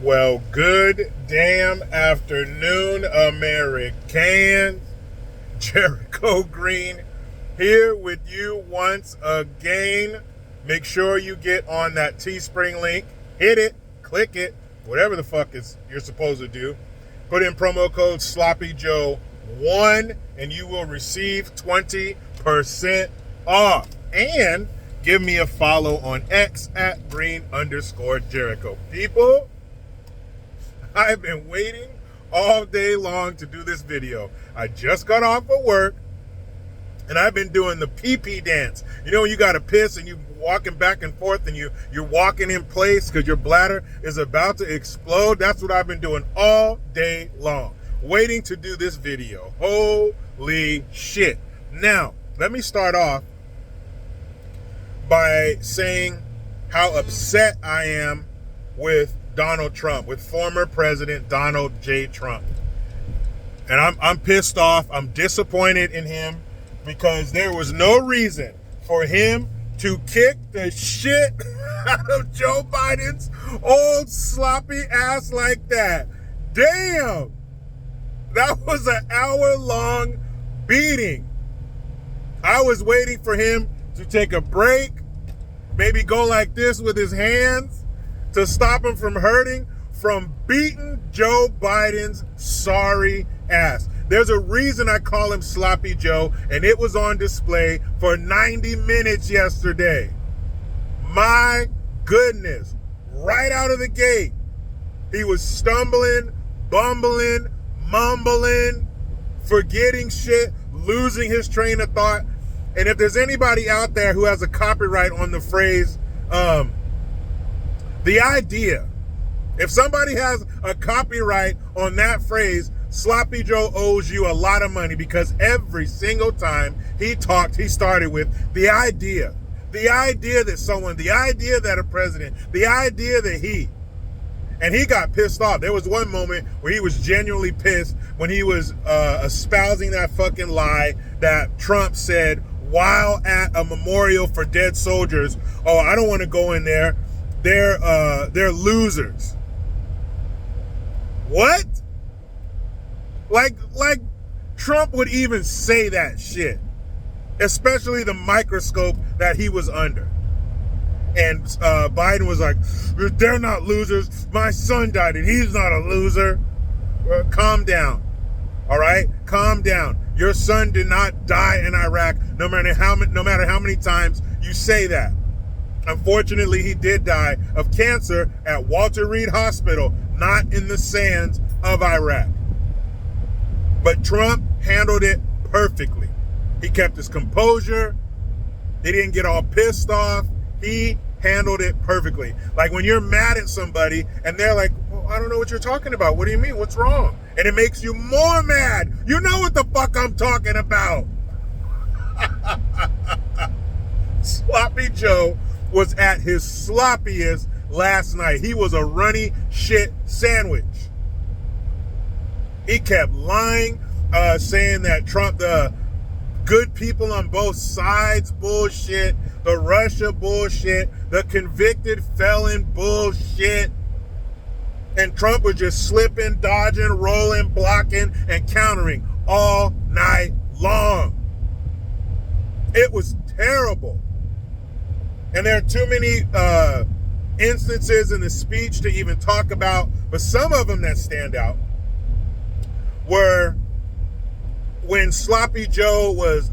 Well, good damn afternoon, Americans. Jericho Green here with you once again. Make sure you get on that Teespring link. Hit it, click it, whatever the fuck you're supposed to do. Put in promo code SloppyJoe1 and you will receive 20% off. And give me a follow on X at green_Jericho. People, I've been waiting all day long to do this video. I just got off of work and I've been doing the pee-pee dance. You know, you got to piss and you're walking back and forth and you're walking in place because your bladder is about to explode. That's what I've been doing all day long, waiting to do this video. Holy shit. Now, let me start off by saying how upset I am with Donald Trump, with former President Donald J. Trump. And I'm pissed off. I'm disappointed in him because there was no reason for him to kick the shit out of Joe Biden's old sloppy ass like that. Damn! That was an hour-long beating. I was waiting for him to take a break, maybe go like this with his hands to stop him from hurting from beating Joe Biden's sorry ass. There's a reason I call him Sloppy Joe, and it was on display for 90 minutes yesterday. My goodness, right out of the gate, he was stumbling, bumbling, mumbling, forgetting shit, losing his train of thought. And if there's anybody out there who has a copyright on the phrase, the idea, if somebody has a copyright on that phrase, Sloppy Joe owes you a lot of money, because every single time he talked, he started with the idea that someone, the idea that a president, the idea that he, and he got pissed off. There was one moment where he was genuinely pissed when he was espousing that fucking lie that Trump said while at a memorial for dead soldiers. Oh, I don't want to go in there. They're losers. What? Like Trump would even say that shit, especially the microscope that he was under. And Biden was like, they're not losers. My son died and he's not a loser. Calm down. All right? Calm down. Your son did not die in Iraq, no matter how many times you say that. Unfortunately, he did die of cancer at Walter Reed Hospital, not in the sands of Iraq. But Trump handled it perfectly. He kept his composure. He didn't get all pissed off. He handled it perfectly. Like when you're mad at somebody and they're like, well, I don't know what you're talking about. What do you mean? What's wrong? And it makes you more mad. You know what the fuck I'm talking about. Sloppy Joe was at his sloppiest last night. He was a runny shit sandwich. He kept lying, saying that Trump, the good people on both sides bullshit, the Russia bullshit, the convicted felon bullshit. And Trump was just slipping, dodging, rolling, blocking, and countering all night long. It was terrible. And there are too many instances in the speech to even talk about, but some of them that stand out were when Sloppy Joe was,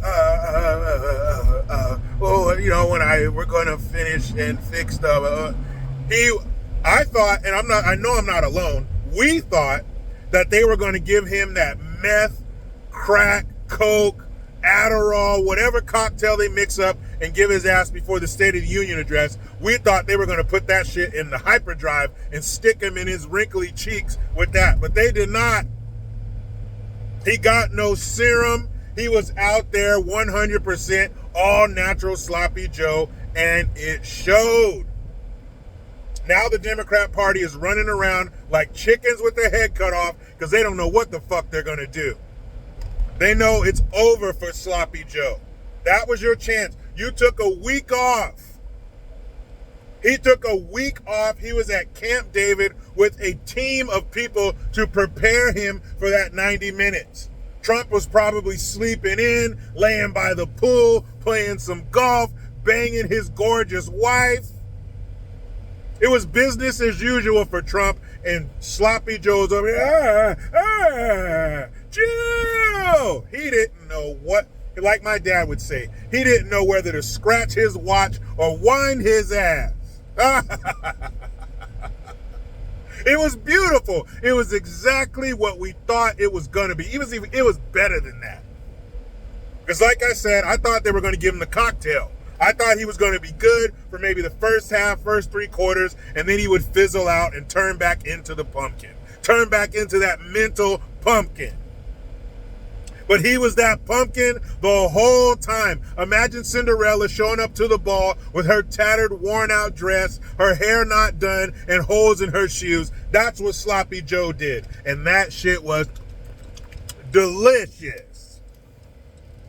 we're going to finish and fix the, I thought, and I know I'm not alone, we thought that they were going to give him that meth, crack, coke, Adderall, whatever cocktail they mix up and give his ass before the State of the Union address. We thought they were going to put that shit in the hyperdrive and stick him in his wrinkly cheeks with that, but they did not. He got no serum. He was out there 100% all natural Sloppy Joe, and it showed. Now the Democrat Party is running around like chickens with their head cut off because they don't know what the fuck they're going to do. They know it's over for Sloppy Joe. That was your chance. You took a week off. He took a week off. He was at Camp David with a team of people to prepare him for that 90 minutes. Trump was probably sleeping in, laying by the pool, playing some golf, banging his gorgeous wife. It was business as usual for Trump, and Sloppy Joe's over here, Jill! He didn't know what, like my dad would say, he didn't know whether to scratch his watch or wind his ass. It was beautiful. It was exactly what we thought it was going to be. It was better than that. Because like I said, I thought they were going to give him the cocktail. I thought he was going to be good for maybe the first half, first 3 quarters, and then he would fizzle out and turn back into the pumpkin. Turn back into that mental pumpkin. But he was that pumpkin the whole time. Imagine Cinderella showing up to the ball with her tattered, worn-out dress, her hair not done, and holes in her shoes. That's what Sloppy Joe did. And that shit was delicious.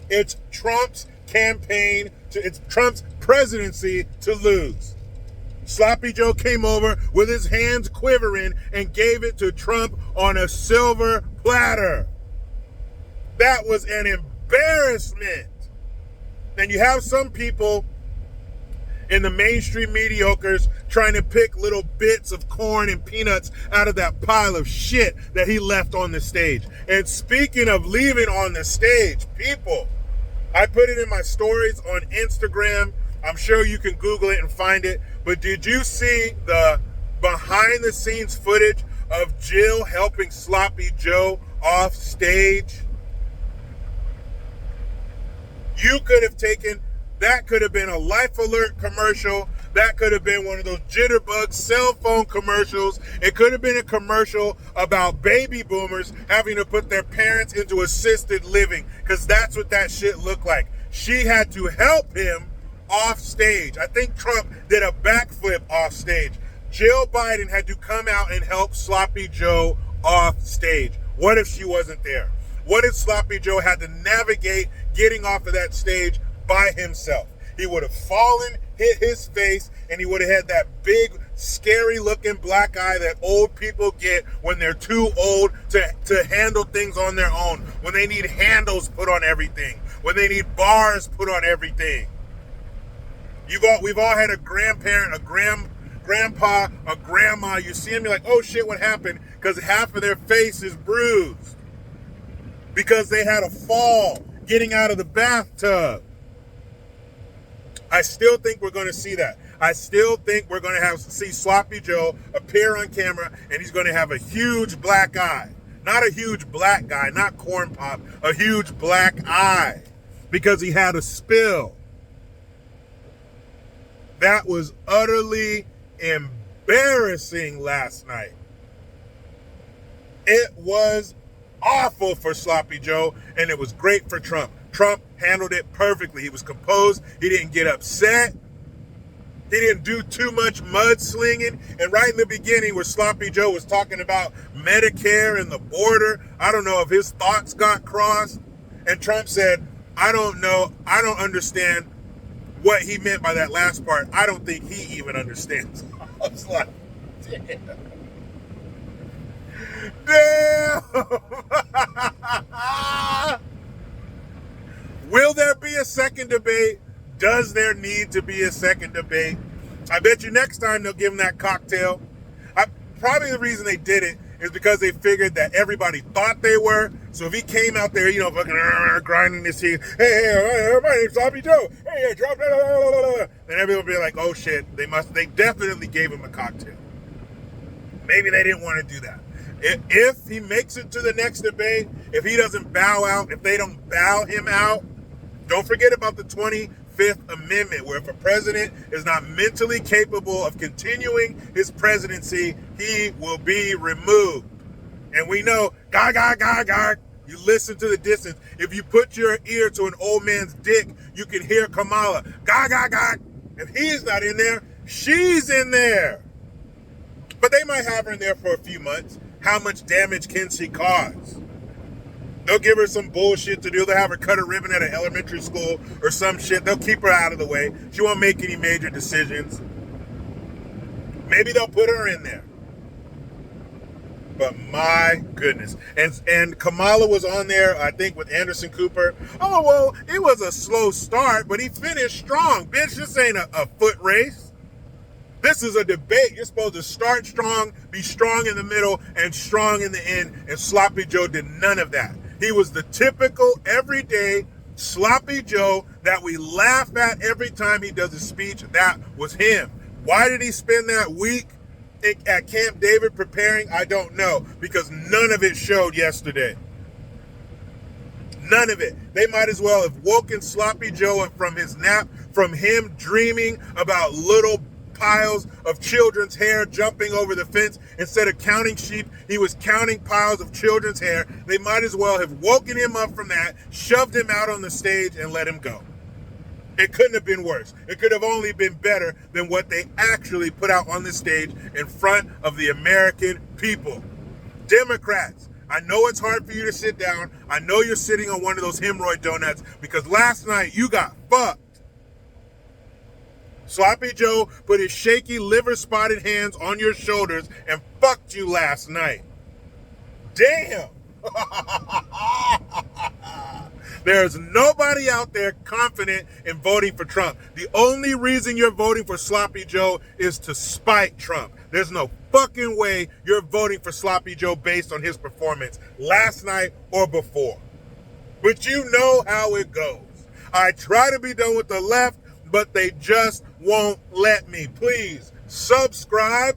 It's Trump's campaign, it's Trump's presidency to lose. Sloppy Joe came over with his hands quivering and gave it to Trump on a silver platter. That was an embarrassment. And you have some people in the mainstream mediocres trying to pick little bits of corn and peanuts out of that pile of shit that he left on the stage. And speaking of leaving on the stage, people, I put it in my stories on Instagram. I'm sure you can Google it and find it. But did you see the behind the scenes footage of Jill helping Sloppy Joe off stage? You could have taken, that could have been a Life Alert commercial. That could have been one of those jitterbug cell phone commercials. It could have been a commercial about baby boomers having to put their parents into assisted living, because that's what that shit looked like. She had to help him off stage. I think Trump did a backflip off stage. Jill Biden had to come out and help Sloppy Joe off stage. What if she wasn't there? What if Sloppy Joe had to navigate getting off of that stage by himself? He would have fallen, hit his face, and he would have had that big, scary-looking black eye that old people get when they're too old to handle things on their own, when they need handles put on everything, when they need bars put on everything. We've all had a grandparent, a grandpa, a grandma. You see them, you're like, oh shit, what happened? Because half of their face is bruised. Because they had a fall getting out of the bathtub. I still think we're going to see that. I still think we're going to see Sloppy Joe appear on camera, and he's going to have a huge black eye. Not a huge black guy, not corn pop, a huge black eye. Because he had a spill. That was utterly embarrassing last night. It was awful for Sloppy Joe, and it was great for Trump. Trump handled it perfectly. He was composed. He didn't get upset. He didn't do too much mudslinging. And right in the beginning, where Sloppy Joe was talking about Medicare and the border, I don't know if his thoughts got crossed. And Trump said, I don't know. I don't understand what he meant by that last part. I don't think he even understands. I was like, damn. Will there be a second debate? Does there need to be a second debate? I bet you next time they'll give him that cocktail. Probably the reason they did it is because they figured that everybody thought they were. So if he came out there, fucking grinding his teeth, hey, my name's Sloppy Joe. Hey, drop it. Then everyone will be like, oh shit, they definitely gave him a cocktail. Maybe they didn't want to do that. If he makes it to the next debate, if he doesn't bow out, if they don't bow him out, don't forget about the 25th Amendment, where if a president is not mentally capable of continuing his presidency, he will be removed. And we know, you listen to the distance. If you put your ear to an old man's dick, you can hear Kamala. If he's not in there, she's in there. But they might have her in there for a few months. How much damage can she cause? They'll give her some bullshit to do. They'll have her cut a ribbon at an elementary school or some shit. They'll keep her out of the way. She won't make any major decisions. Maybe they'll put her in there. But my goodness. And Kamala was on there, I think, with Anderson Cooper. Oh, well, it was a slow start, but he finished strong. Bitch, this ain't a foot race. This is a debate. You're supposed to start strong, be strong in the middle, and strong in the end. And Sloppy Joe did none of that. He was the typical, everyday Sloppy Joe that we laugh at every time he does a speech. That was him. Why did he spend that week at Camp David preparing? I don't know, because none of it showed yesterday. None of it. They might as well have woken Sloppy Joe up from his nap, from him dreaming about little piles of children's hair jumping over the fence. Instead of counting sheep, he was counting piles of children's hair. They might as well have woken him up from that, shoved him out on the stage, and let him go. It couldn't have been worse. It could have only been better than what they actually put out on the stage in front of the American people. Democrats, I know it's hard for you to sit down. I know you're sitting on one of those hemorrhoid donuts because last night you got fucked. Sloppy Joe put his shaky, liver-spotted hands on your shoulders and fucked you last night. Damn. There's nobody out there confident in voting for Trump. The only reason you're voting for Sloppy Joe is to spite Trump. There's no fucking way you're voting for Sloppy Joe based on his performance last night or before. But you know how it goes. I try to be done with the left, but they just won't let me. Please subscribe.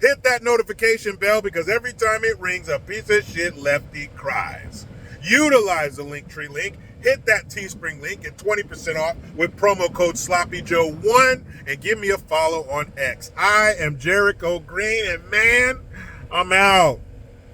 Hit that notification bell because every time it rings, a piece of shit lefty cries. Utilize the Linktree link. Hit that Teespring link. Get 20% off with promo code SloppyJoe1 and give me a follow on X. I am Jericho Green, and man, I'm out.